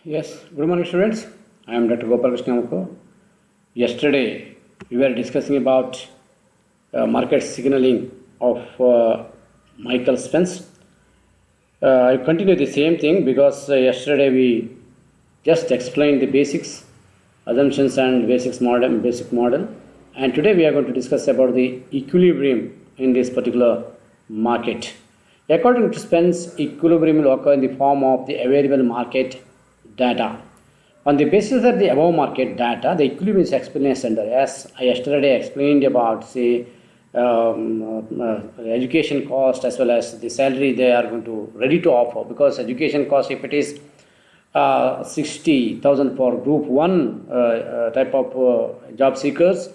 Yes, good morning, students. I am Dr. Gopal Krishnamukho. Yesterday, we were discussing about market signaling of Michael Spence. I continue the same thing because yesterday we just explained the basics, assumptions, and basic model, and today we are going to discuss about the equilibrium in this particular market. According to Spence, equilibrium will occur in the form of the available market data. On the basis of the above market data, the equilibrium is explained under, as I yesterday explained about, say, education cost as well as the salary they are going to ready to offer, because education cost, if it is 60,000 for group 1 type of job seekers,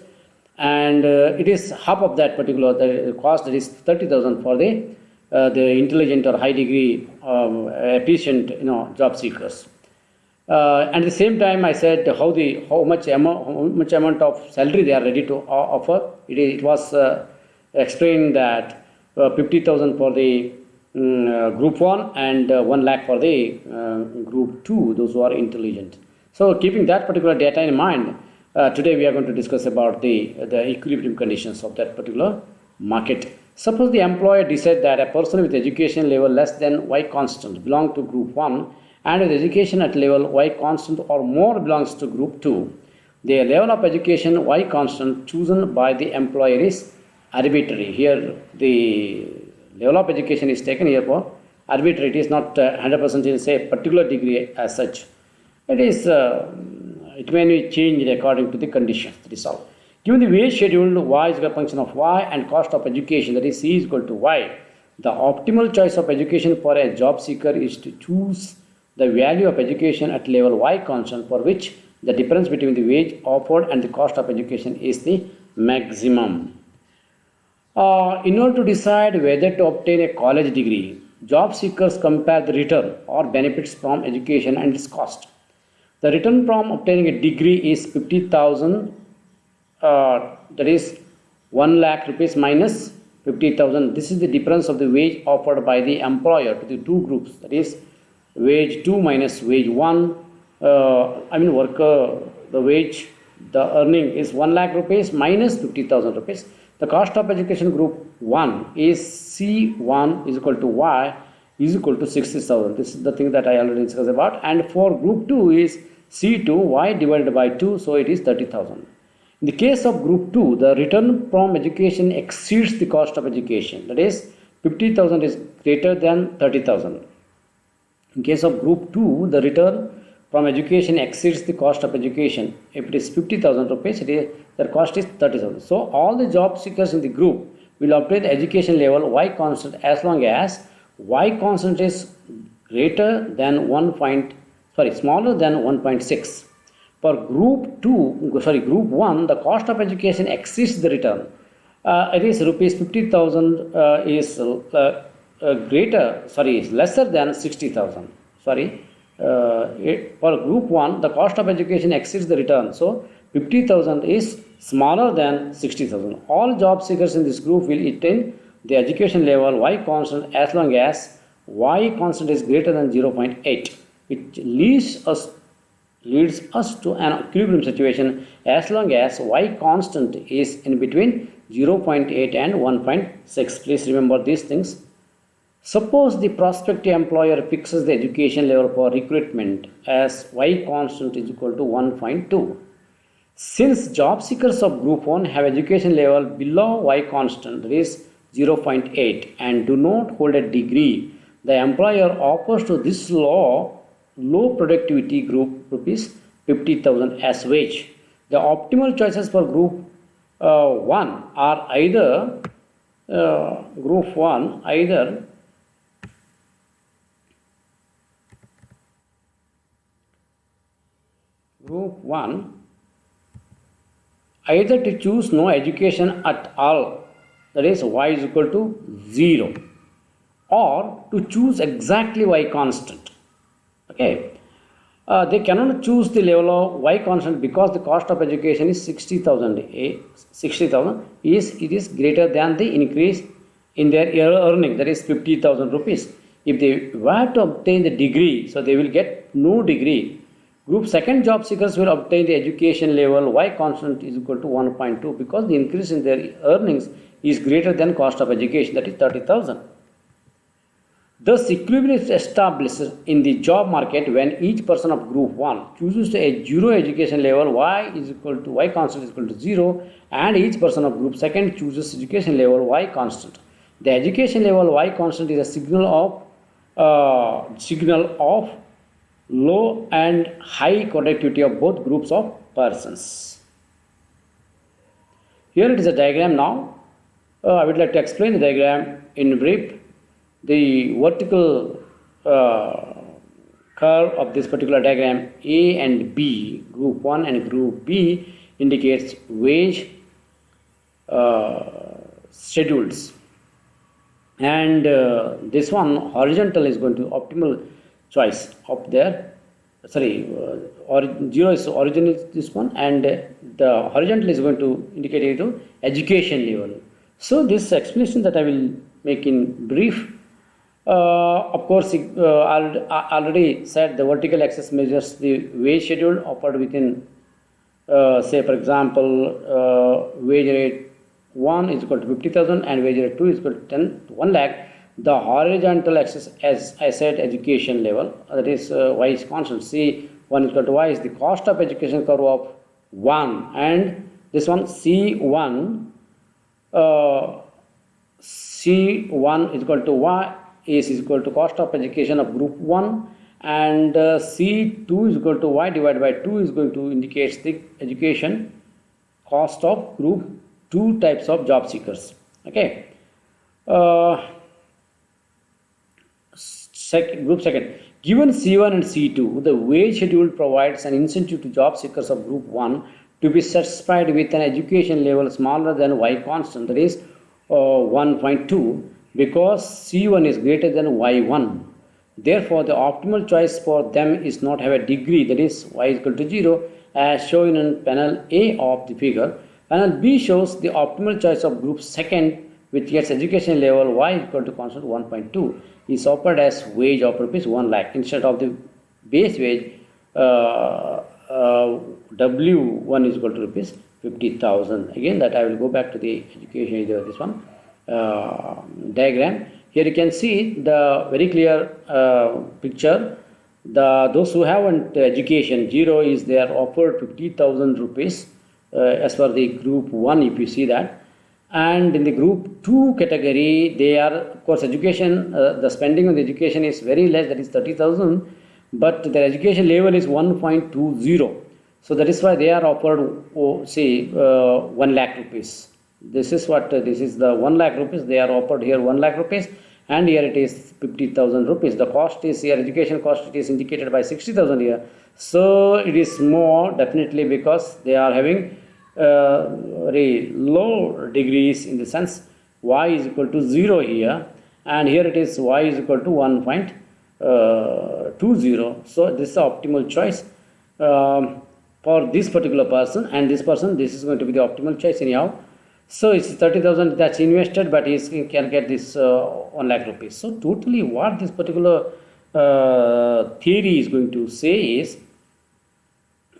and it is half of that particular the cost, that is 30,000 for the intelligent or high degree efficient job seekers. And at the same time, I said how much amount of salary they are ready to offer. It was explained that 50,000 for the group 1 and 1 lakh for the group 2, those who are intelligent. So keeping that particular data in mind, today we are going to discuss about the equilibrium conditions of that particular market. Suppose the employer decides that a person with education level less than Y constant belong to group 1 and with education at level Y constant or more belongs to group 2. The level of education Y constant chosen by the employer is arbitrary. Here the level of education is taken here for arbitrary. It is not 100% in say particular degree as such. It may be changed according to the conditions. That is all. Given the wage schedule, Y is a function of Y and cost of education, that is C is equal to Y. The optimal choice of education for a job seeker is to choose the value of education at level Y constant, for which the difference between the wage offered and the cost of education is the maximum. In order to decide whether to obtain a college degree, job seekers compare the return or benefits from education and its cost. The return from obtaining a degree is 50,000, that is 1 lakh rupees minus 50,000. This is the difference of the wage offered by the employer to the two groups, that is wage 2 minus wage 1. Worker, the wage, the earning is 1 lakh rupees minus 50,000 rupees. The cost of education group 1 is C1 is equal to Y is equal to 60,000. This is the thing that I already discussed about. And for group 2 is C2 Y divided by 2, so it is 30,000. In the case of group 2, the return from education exceeds the cost of education. That is 50,000 is greater than 30,000. In case of group 2, the return from education exceeds the cost of education. If it is 50,000 rupees, their cost is 30,000. So all the job seekers in the group will obtain the education level Y constant as long as Y constant is greater than smaller than 1.6. For group 1, the cost of education exceeds the return. It is rupees 50,000 is lesser than 60,000. For group 1, the cost of education exceeds the return. So 50,000 is smaller than 60,000. All job seekers in this group will attain the education level Y constant as long as Y constant is greater than 0.8. It leads us to an equilibrium situation as long as Y constant is in between 0.8 and 1.6. Please remember these things. Suppose the prospective employer fixes the education level for recruitment as Y constant is equal to 1.2. Since job seekers of group 1 have education level below Y constant, that is 0.8, and do not hold a degree, the employer offers to this low productivity group rupees 50,000 as wage. The optimal choices for group 1 are either either to choose no education at all, that is Y is equal to 0, or to choose exactly Y constant. Okay, they cannot choose the level of Y constant because the cost of education is 60,000. 60,000 is greater than the increase in their year earning, that is 50,000 rupees. If they were to obtain the degree, so they will get no degree. Group second job seekers will obtain the education level y constant is equal to 1.2 because the increase in their earnings is greater than cost of education, that is 30,000. Thus, equilibrium is established in the job market when each person of group 1 chooses a zero education level y is equal to y constant is equal to 0 and each person of group 2 chooses education level y constant. The education level y constant is a signal of low and high conductivity of both groups of persons. Here it is a diagram now. I would like to explain the diagram in brief. The vertical curve of this particular diagram, A and B, group 1 and group B, indicates wage schedules, and this one horizontal is going to optimal choice of their zero is origin is this one, and the horizontal is going to indicate it to education level. So this explanation that I will make in brief. Of course, I already said the vertical axis measures the wage schedule offered within, say for example, wage rate 1 is equal to 50,000 and wage rate 2 is equal to 1 lakh. The horizontal axis, as I said, education level, that is y is constant. C1 is equal to y is the cost of education curve of 1, and this one C1 C1 is equal to y is equal to cost of education of group 1, and C2 is equal to y divided by 2 is going to indicate the education cost of group 2 types of job seekers. Okay. Group second, given C1 and C2, the wage schedule provides an incentive to job seekers of group 1 to be satisfied with an education level smaller than y constant, that is 1.2, because C1 is greater than Y1. Therefore, the optimal choice for them is not have a degree, that is y is equal to 0, as shown in panel A of the figure. Panel B shows the optimal choice of group second, which gets education level y is equal to constant 1.2, is offered as wage of rupees 1 lakh instead of the base wage W1 is equal to rupees 50,000. Again, that I will go back to the education, this one diagram. Here you can see the very clear picture. Those who haven't education, 0 is they are offered 50,000 rupees as for the group 1, if you see that. And in the group 2 category, they are, of course, education, the spending on the education is very less, that is 30,000, but their education level is 1.20. So that is why they are offered, 1 lakh rupees. This is what, this is the 1 lakh rupees, they are offered here 1 lakh rupees, and here it is 50,000 rupees. The cost is here, education cost, it is indicated by 60,000 here. So it is more definitely because they are having very low degrees, in the sense y is equal to 0 here, and here it is y is equal to 1.20. So this is the optimal choice for this particular person, and this person, this is going to be the optimal choice anyhow. So it's 30,000 that's invested, but he can get this 1 lakh rupees. So totally what this particular theory is going to say is,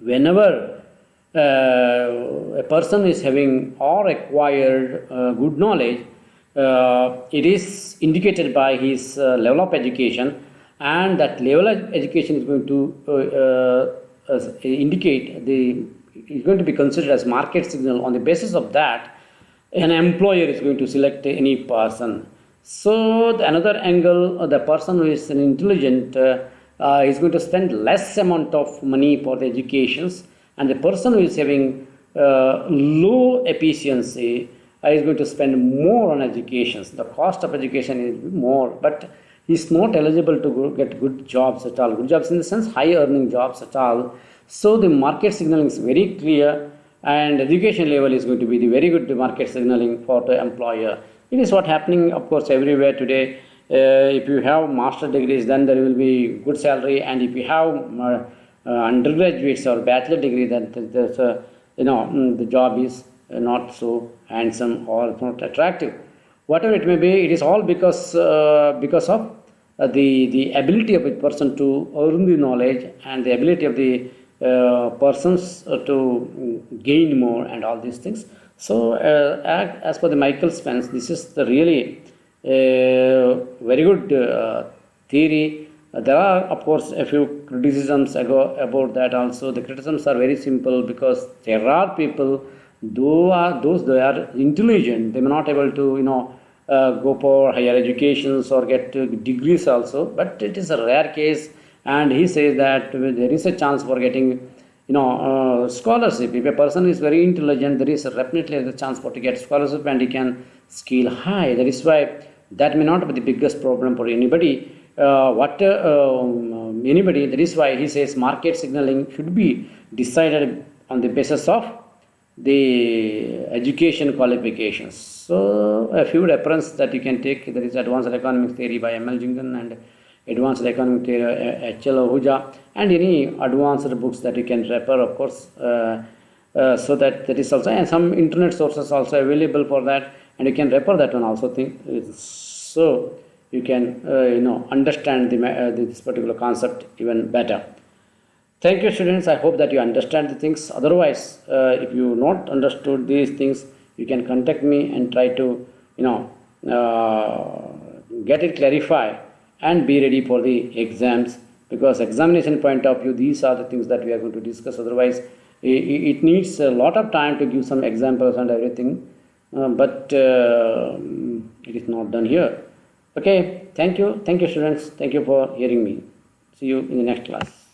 whenever a person is having or acquired good knowledge, it is indicated by his level of education, and that level of education is going to indicate is going to be considered as market signal. On the basis of that, an employer is going to select any person. So another angle, the person who is an intelligent is going to spend less amount of money for the educations, and the person who is having low efficiency is going to spend more on educations. The cost of education is more, but he is not eligible to get good jobs at all. Good jobs in the sense high earning jobs at all. So the market signaling is very clear, and education level is going to be the very good market signaling for the employer. It is what happening, of course, everywhere today. If you have master degrees, then there will be good salary, and if you have undergraduates or bachelor degree, then there's the job is not so handsome or not attractive. Whatever it may be, it is all because of the ability of a person to earn the knowledge and the ability of the persons to gain more and all these things. So as per the Michael Spence, this is the really very good theory. There are, of course, a few criticisms about that also. The criticisms are very simple because there are people, those they are intelligent, they may not able to, go for higher educations or get degrees also, but it is a rare case. And he says that there is a chance for getting, scholarship. If a person is very intelligent, there is definitely a chance for to get scholarship and he can skill high. That is why that may not be the biggest problem for anybody. Anybody. That is why he says market signaling should be decided on the basis of the education qualifications. So a few reference that you can take, there is Advanced Economics Theory by M.L. Jingen and Advanced Economic Theory H.L. Ahuja, and any advanced books that you can refer, of course, so that is also, and some internet sources also available for that, and you can refer that one also. So you can understand this particular concept even better. Thank you, students. I hope that you understand the things. Otherwise, if you not understood these things, you can contact me and try to get it clarified and be ready for the exams, because examination point of view, these are the things that we are going to discuss. Otherwise, it needs a lot of time to give some examples and everything, but it is not done here. Okay, thank you students, thank you for hearing me. See you in the next class.